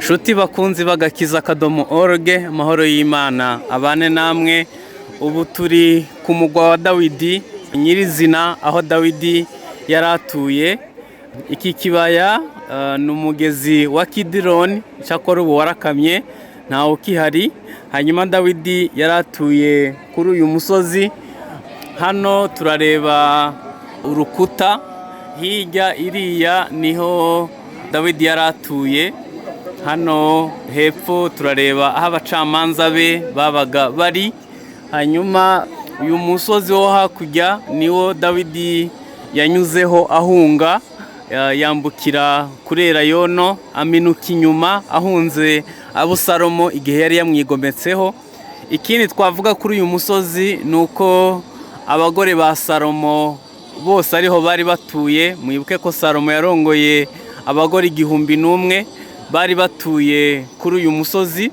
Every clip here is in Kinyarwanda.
Nshuti bakunzi b'agakiza akadomo org, amahoro y'Imana abane namwe. Ubu turi ku mugwa wa Dawidi nyirizina, aho Dawidi yari atuye. Iki kibaya ni umugezi wa Kidironi, cyakora ubu warakamye ntawe ukihari. Hanyuma Dawidi yari atuye kuri uyu musozi. Hano turareba urukuta, hirya iriya niho Dawidi yari atuye. Hano hepfo turareba aho abacamanza be babaga bari. Hanyuma uyu musozi wo hakurya niwo Dawidi yanyuzeho ahunga, yambukira kurera yono, aminuka inyuma ahunze Abusalomo igihe yari yamwigometseho. Ikindi twavuga kuri uyu musozi ni uko abagore ba Salomo bose ariho bari batuye. Mwibuke ko Salomo yarongoye abagore 1,000 bari batuye kuri uyu musozi.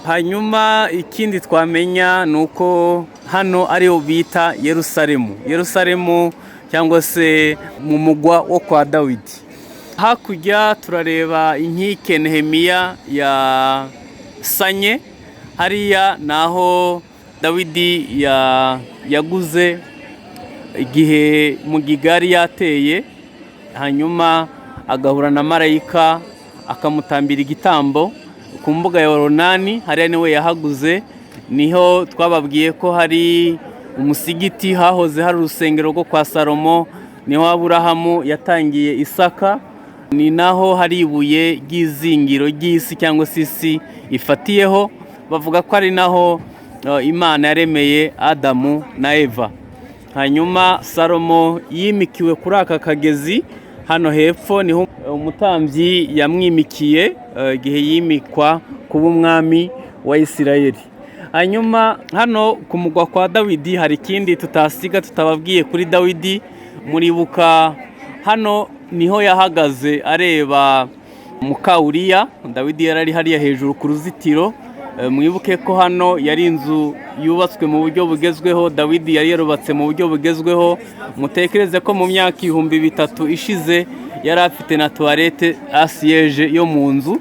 Hanyuma ikindi twamenya ni uko hano ariho bita Yerusalemu cyangwa se mu mugwa wo kwa Dawidi. Hakurya turareba inkike Nehemiya yasanye. Hariya naho Dawidi yaguze igihe Mugigari yateye, hanyuma agahura na marayika akamutambira igitambo ku mbuga ya Oronani. Hariya niwe yahaguze. Niho twababwiye ko hari umusigiti, hahoze hari urusengero rwo kwa Salomo. Niho Aburahamu yatangiye Isaka. Ni naho hari ibuye ry'izingiro ry'isi cyangwa se isi ifatiyeho. Bavuga ko ari naho Imana yaremeye Adamu na Eva. Hanyuma Salomo yimikiwe kuri aka kagezi. Hano hepfo niho umutambyi yamwimikiye igihe yimikwa kuba umwami wa Isirayeli. Hanyuma hano ku mugwa kwa Dawidi hari ikindi tutasiga tutababwiye kuri Dawidi. Muribuka hano niho yahagaze areba muka Uriya. Dawidi yarari hariya hejuru ku ruzitiro. Mwibuke ko hano yari inzu yubatswe mu buryo bugezweho. Dawidi yari yarubatse mu buryo bugezweho. Mutekereze ko mu myaka 3,000 ishize yari afite na toilette asiyeje yo mu nzu.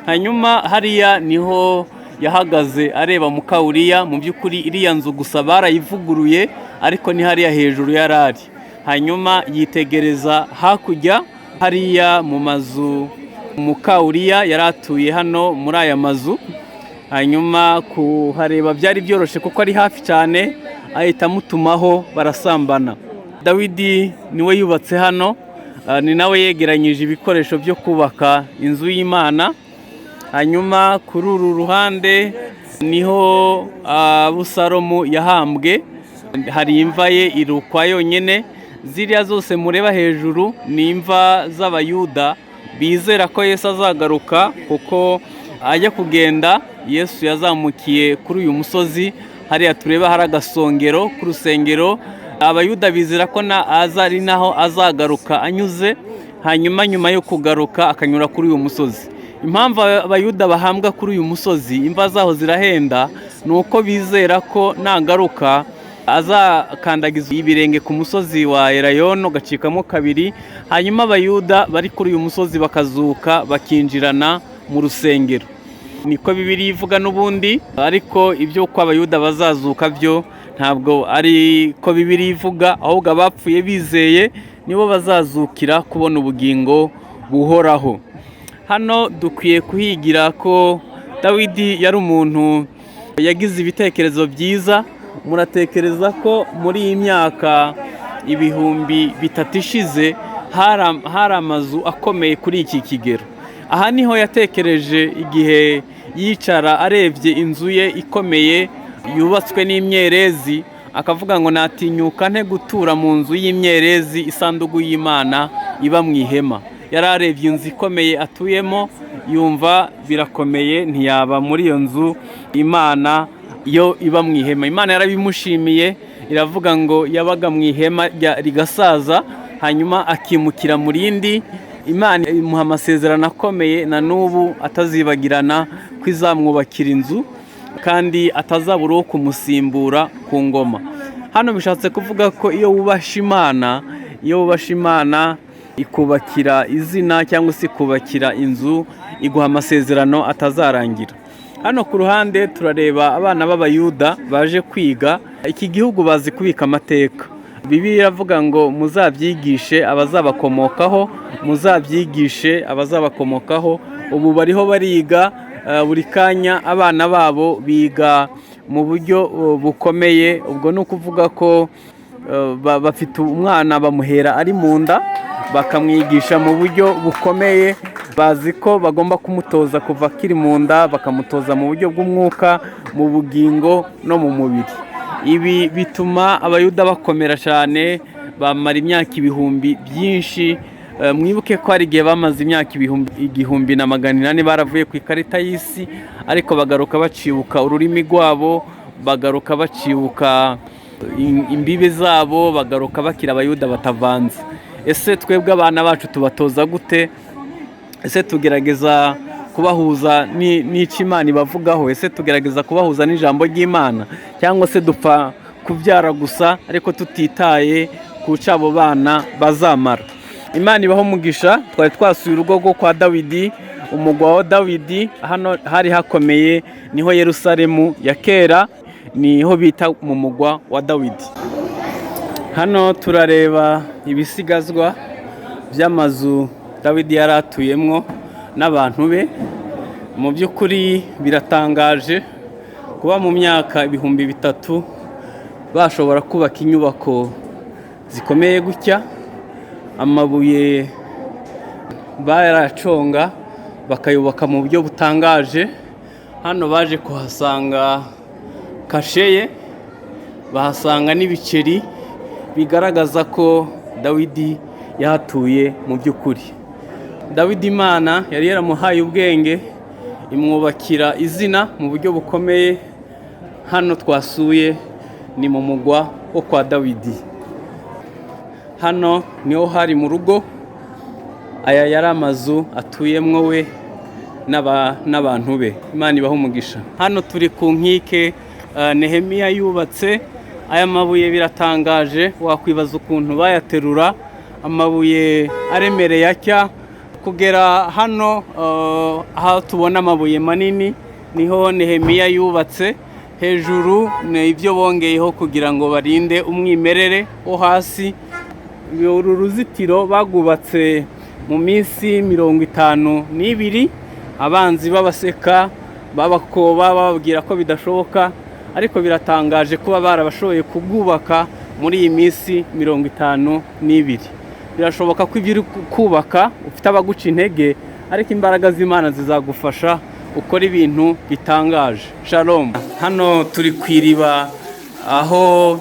Hanyuma hariya niho yahagaze areba muka Uriya. Mu by'ukuri iriya nzu gusa barayivuguruye, ariko ni hariya hejuru yarari. Hanyuma yitegereza hakurya hariya mu mazu muka Uriya yari atuye hano muri aya mazu. Hanyuma kuhareba byari byoroshe kuko ari hafi cyane, ahita amutumaho barasambana. Dawidi niwe yubatse hano, ni nawe yegeranyije ibikoresho byo kubaka inzu y'Imana. Hanyuma kuri uru ruhande niho Abusalomu yahambwe. Hari imva ye irukwa yonyine. Ziriya zose mureba hejuru ni imva z'Abayuda bizera ko Yesu azagaruka, kuko ajya kugenda Yesu yazamukiye kuri uyu musozi. Hariya tureba hari agasongero k'urusengero. Abayuda bizera ko ari naho azagaruka anyuze. Hanyuma nyuma yo kugaruka akanyura kuri uyu musozi. Impamvu Abayuda bahambwa kuri uyu musozi, imva zaho zirahenda, ni uko bizera ko nagaruka azakandagiza ibirenge ku musozi wa Elayono gacikamo kabiri. Hanyuma Abayuda bari kuri uyu musozi bakazuka bakinjirana mu rusengero. Niko Bibiliya ivuga n'ubundi, ariko ibyo ko Abayuda bazazuka byo ntabwo ari ko Bibiliya ivuga, ahubwo abapfuye bizeye nibo bazazukira kubona ubugingo buhoraho. Hano dukwiye kuhigira ko Dawidi yari umuntu yagize ibitekerezo byiza. Muratekereza ko muri iyi myaka 3,000 ishize hari amazu akomeye kuri iki kigero. Aha niho yatekereje igihe yicara arebye inzu ye ikomeye yubatswe n'imyerezi, akavuga ngo natinyuka nte gutura mu nzu y'imyerezi, isanduku y'Imana iba mu ihema. Yari arebye inzu ikomeye atuyemo, yumva birakomeye, ntiyaba muri iyo nzu Imana yo iba mu ihema. Imana yarabimushimiye, iravuga ngo yabaga mu ihema rigasaza, hanyuma akimukira mu rindi. Imana imuha amasezerano akomeye na n'ubu atazibagirana ko izamwubakira inzu kandi atazabura uwo kumusimbura ku ngoma. Hano bishatse kuvuga ko iyo wubasha Imana ikubakira izina cyangwa se ikubakira inzu, iguha amasezerano atazarangira. Hano ku ruhande turareba abana b'Abayuda baje kwiga. Iki gihugu bazi kubika amateka. Bibiliya iravuga ngo muzabyigishe abazabakomokaho, muzabyigishe abazabakomokaho. Ubu bariho bariga, buri kanya abana babo biga mu buryo bukomeye. Ubwo ni ukuvuga ko bafite umwana bamuhera ari mu nda, bakamwigisha mu buryo bukomeye. Bazi ko bagomba kumutoza kuva akiri mu nda, bakamutoza mu buryo bw'umwuka, mu bugingo no mu mubiri. Ibi bituma Abayuda bakomera cyane, bamara imyaka ibihumbi byinshi. Mwibuke ko hari igihe bamaze imyaka 1400 baravuye ku ikarita y'isi, ariko bagaruka bacibuka ururimi rwabo, bagaruka bacibuka imbibe zabo, bagaruka bakira Abayuda batavanze. Ese twebwe abana bacu tubatoza gute? Ese tugerageza kubahuza n'icyo Imana ibavugaho? Ese tugerageza kubahuza n'ijambo ry'Imana, cyangwa se dupfa kubyara gusa ariko tutitaye ku cyo abo bana bazamara? Imana ibaho umugisha. Twari twasuye urugo rwo kwa Dawidi, umugwa wa Dawidi. Hano hari hakomeye, niho Yerusalemu ya kera, niho bita mu mugwa wa Dawidi. Hano turareba ibisigazwa by'amazu Dawidi yari atuyemwo n'abantu be. Mu by'ukuri biratangaje kuba mu myaka 3000 bashobora kubaka inyubako zikomeye gutya. Amabuye baraconga bakayubaka mu buryo butangaje. Hano baje kuhasanga kasheye, bahasanga n'ibiceri bigaragaza ko Dawidi yahatuye mu by'ukuri. Dawidi Imana yari yaramuhaye ubwenge, imwubakira izina mu buryo bukomeye. Hano twasuye ni mu mugwa wo kwa Dawidi. Hano niho hari mu rugo. Aya yari amazu atuyemwo we n'abantu be. Imana ibaho umugisha. Hano turi ku nkike Nehemiya yubatse. Aya mabuye biratangaje, wakwibaza ukuntu bayaterura. Amabuye aremereye atya. Kugera hano aho tubona amabuye manini niho Nehemiya yubatse. Hejuru ni ibyo bongeyeho kugira ngo barinde umwimerere wo hasi. Uru ruzitiro bagubatse mu minsi 52. Abanzi babaseka, babakoba, bababwira ko bidashoboka, ariko biratangaje kuba barabashoboye kubwubaka muri iyi minsi 52. Birashoboka ko ibyo uri kubaka ufite abaguca intege, ariko imbaraga z'Imana zizagufasha ukora ibintu bitangaje. Shalom. Hano turi ku iriba aho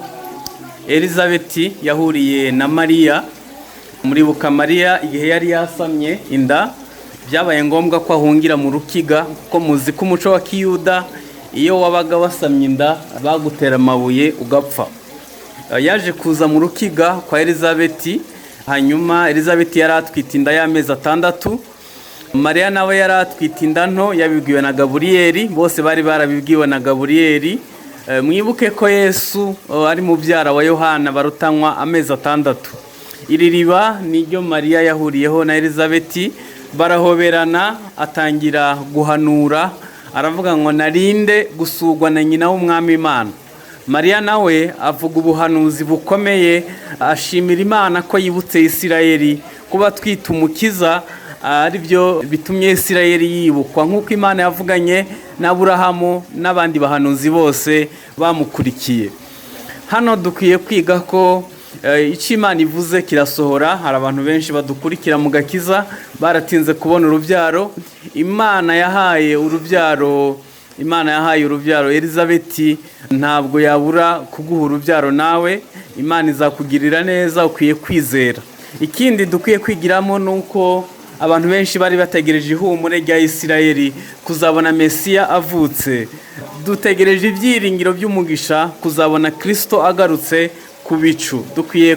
Elizabeti yahuriye na Mariya. Muribuka Mariya igihe yari yasamye inda, byabaye ngombwa ko ahungira mu rukiga, kuko muzi ko umuco wa Kiyuda iyo wabaga wasamye inda bagutera amabuye ugapfa. Yaje kuza mu rukiga kwa Elizabeti. Hanyuma Elizabeti yari atwite inda y'amezi 6. Mariya nawe yari atwite inda nto, yabibwiwe na Gaburiyeli. Bose bari barabibwiwe na Gaburiyeli. Mwibuke ko Yesu ari mubyara wa Yohana, barutanywa amezi 6. Iri riba niryo Mariya yahuriyeho na Elizabeti. Barahoberana, atangira guhanura, aravuga ngo narinde gusugwa na nyina w'umwami Imana. Mariya nawe avuga ubuhanuzi bukomeye, ashimira Imana ko yibutse Isirayeli kuba twita umukiza, ari byo bitumye Isirayeli yibukwa, nk'uko Imana yavuganye na Aburahamu n'abandi bahanuzi bose bamukurikiye. Hano dukwiye kwiga ko icyo Imana ivuze kirasohora. Hari abantu benshi badukurikira mu gakiza baratinze kubona urubyaro. Imana yahaye urubyaro Elizabeti, ntabwo yabura kuguha urubyaro nawe. Imana izakugirira neza, ukwiye kwizera. Ikindi dukwiye kwigiramo nuko abantu benshi bari bategereje ihumure rya Isirayeli kuzabona Mesiya avutse. Dutegereje ibyiringiro by'umugisha kuzabona Kristo agarutse ku bicu. Dukwiye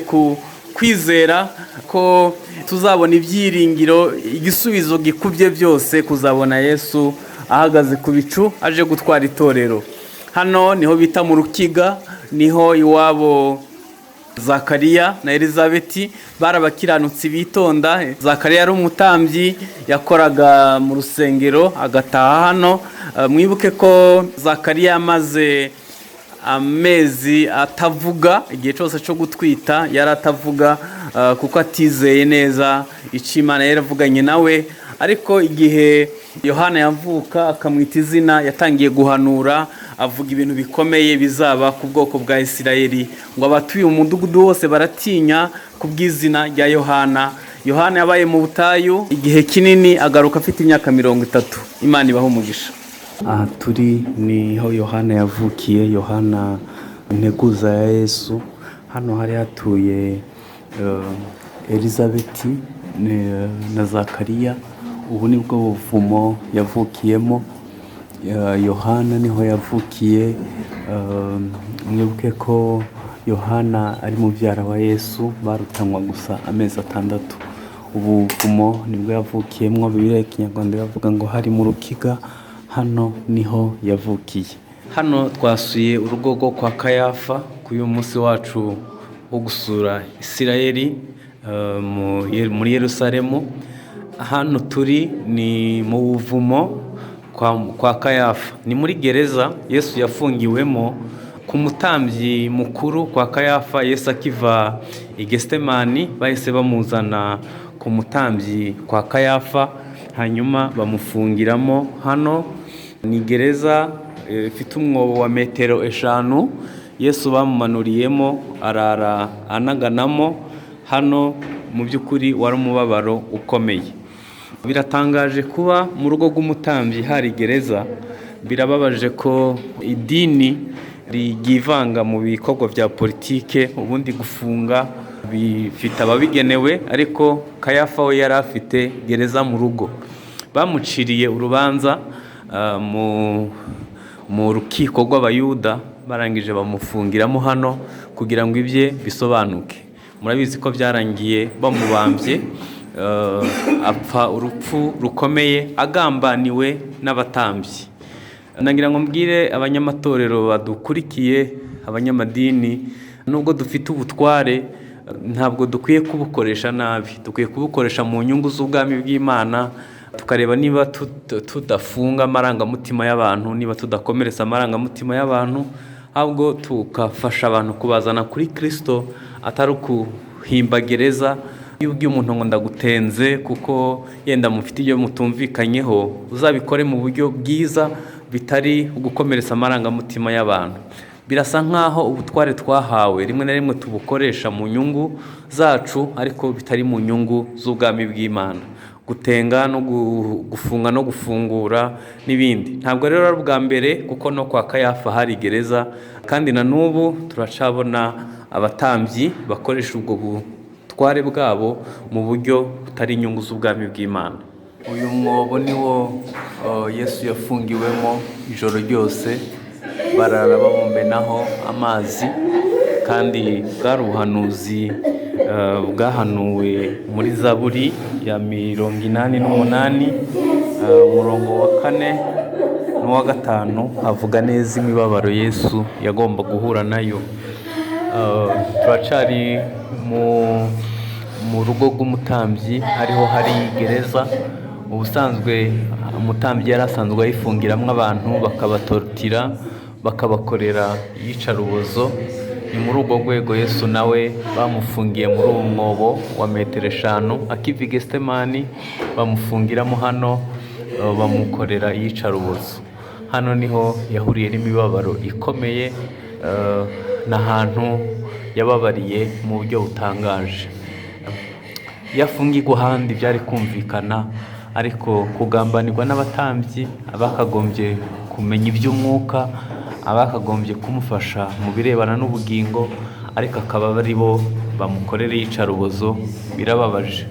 kwizera ko tuzabona ibyiringiro, igisubizo gikubye byose, kuzabona Yesu ahagaze ku bicu aje gutwara itorero. Hano niho bita mu rukiga, niho iwabo Zakariya na Elizabeti bari abakiranutsi bitonda. Zakariya yari umutambyi, yakoraga mu rusengero agataha hano. Mwibuke ko Zakariya yamaze amezi atavuga, igihe cyose cyo gutwita yari atavuga kuko atizeye neza icyo Imana yaravuganye nawe. Ariko igihe Yohana yavuka akamwita izina, yatangiye guhanura, avuga ibintu bikomeye bizaba ku bwoko bwa Isirayeli, ngo abatuye umudugudu wose baratinya ku bw'izina rya Yohana. Yohana yabaye mu butayu igihe kinini, agaruka afite imyaka 30. Imana ibaho umugisha. Aha turi niho Yohana yavukiye, Yohana integuza ya Yesu. Hano hari hatuye Elizabeti na Zakariya. Ubu nibwo buvumo yavukiyemo. Yohana niho yavukiye. Mwibuke ko Yohana ari mubyara wa Yesu, barutanwa gusa amezi 6. Ubu buvumo nibwo yavukiyemo. Bibiliya y'Ikinyarwanda iravuga ngo hari mu Rukiga. Hano niho yavukiye. Hano twasuye urugo rwo kwa Kayafa ku uyu munsi wacu wo gusura Isirayeli muri Yerusalemu. Hano turi ni mu buvumo kwa Kayafa, ni muri gereza Yesu yafungiwemo. Ku mutambyi mukuru kwa Kayafa, Yesu akiva i Getsemani bahise bamuzana ku mutambyi kwa Kayafa, hanyuma bamufungiramo. Hano ni gereza ifite umwobo wa metero 5. Yesu bamumanuriyemo arara anaganamo. Hano mu by'ukuri wari umubabaro ukomeye. Biratangaje kuba mu rugo rw'umutambyi hari gereza. Birababaje ko idini ryivanga mu bikorwa bya politike, ubundi gufunga bifite ababigenewe, ariko Kayafa we yari afite gereza mu rugo. Bamuciriye urubanza mu rukiko rw'Abayuda, barangije bamufungiramo hano kugira ngo ibye bisobanuke. Murabizi ko byarangiye bamubambye, apfa urupfu rukomeye agambaniwe n'abatambyi. Nagira ngo mbwire abanyamatorero badukurikiye, abanyamadini, nubwo dufite ubutware ntabwo dukwiye kubukoresha nabi. Dukwiye kubukoresha mu nyungu z'ubwami bw'Imana, tukareba niba tudafunga amarangamutima y'abantu, niba tudakomeretsa amarangamutima y'abantu, ahubwo tukafasha abantu kubazana kuri Kristo, atari ukuhimba gereza. Iyo ubwiye umuntu ngo ndagutenze kuko yenda mufite ibyo mutumvikanyeho, uzabikore mu buryo bwiza, bitari gukomeretsa amarangamutima y'abantu. Birasa nkaho ubutware twahawe rimwe na rimwe tubukoresha mu nyungu zacu, ariko bitari mu nyungu z'ubwami bw'Imana. Gutenga no gufunga no gufungura n'ibindi. Ntabwo rero ari ubwa mbere, kuko no kwa Kayafa hari gereza, kandi na n'ubu turacabona abatambyi bakoresha ubwo butware bwabo mu buryo butari inyungu z'ubwami bw'Imana. Uyu mwobo niwo Yesu yafungiwemo ijoro ryose, barara bamumenaho amazi, kandi bwari ubuhanuzi bwahanuwe muri Zaburi ya 88 umurongo wa 4 n'uwa 5, havuga neza imibabaro Yesu yagomba guhura nayo. Turacari mu rugo rw'umutambyi, hariho hari gereza. Ubusanzwe umutambyi yari asanzwe ayifungiramo abantu, bakabatortira, bakabakorera iyicarubozo. Ni muri urwo rwego Yesu nawe bamufungiye muri uwo mwobo wa metero 5, akiva i Getsemani bamufungiramo hano, bamukorera iyicarubozo. Hano niho yahuriye n'imibabaro ikomeye, n'ahantu yababariye mu buryo butangaje. Yafungirwa ahandi byari kumvikana, ariko kugambanirwa n'abatambyi, abakagombye kumenya iby'umwuka, abakagombye kumufasha mu birebana n'ubugingo, ariko akaba ari bo bamukorera iyicarubozo, birababaje.